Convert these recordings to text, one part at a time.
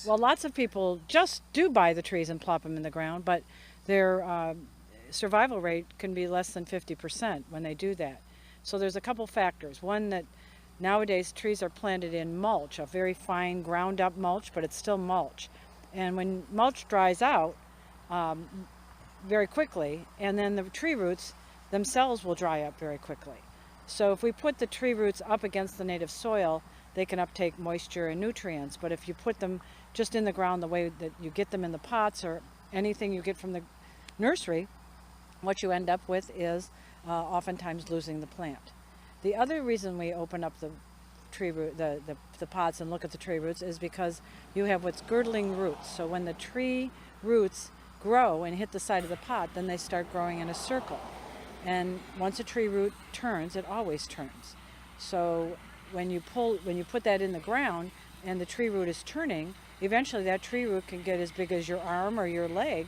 Well, lots of people just do buy the trees and plop them in the ground, but their survival rate can be less than 50% when they do that. So there's a couple factors. One, that nowadays trees are planted in mulch, a very fine ground up mulch, but it's still mulch. And when mulch dries out very quickly, and then the tree roots themselves will dry up very quickly. So if we put the tree roots up against the native soil, they can uptake moisture and nutrients. But if you put them just in the ground the way that you get them in the pots or anything you get from the nursery, what you end up with is oftentimes losing the plant. The other reason we open up the tree root, the pots and look at the tree roots is because you have what's girdling roots. So when the tree roots grow and hit the side of the pot, then they start growing in a circle. And once a tree root turns, it always turns. So when you put that in the ground and the tree root is turning, eventually that tree root can get as big as your arm or your leg,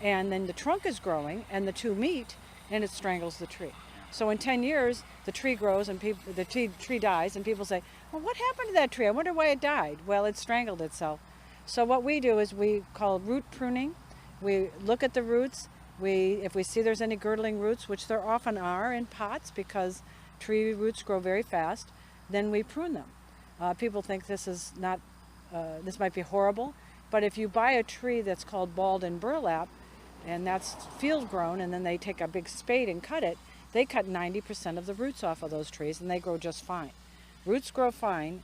and then the trunk is growing and the two meet and it strangles the tree. So in 10 years, the tree grows and the tree dies, and people say, well, what happened to that tree? I wonder why it died. Well, it strangled itself. So what we do is we call root pruning. We look at the roots. If we see there's any girdling roots, which there often are in pots because tree roots grow very fast, then we prune them. People think this is not, this might be horrible, but if you buy a tree that's called balled in burlap, and that's field grown, and then they take a big spade and cut it, they cut 90% of the roots off of those trees and they grow just fine. Roots grow fine.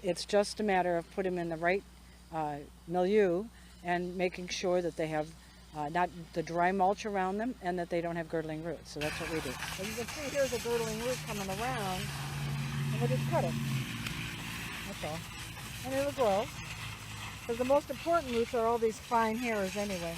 It's just a matter of putting them in the right milieu and making sure that they have not the dry mulch around them and that they don't have girdling roots. So that's what we do. As you can see, here's a girdling root coming around, and we'll just cut it. That's all. And it'll grow. Because the most important roots are all these fine hairs anyway.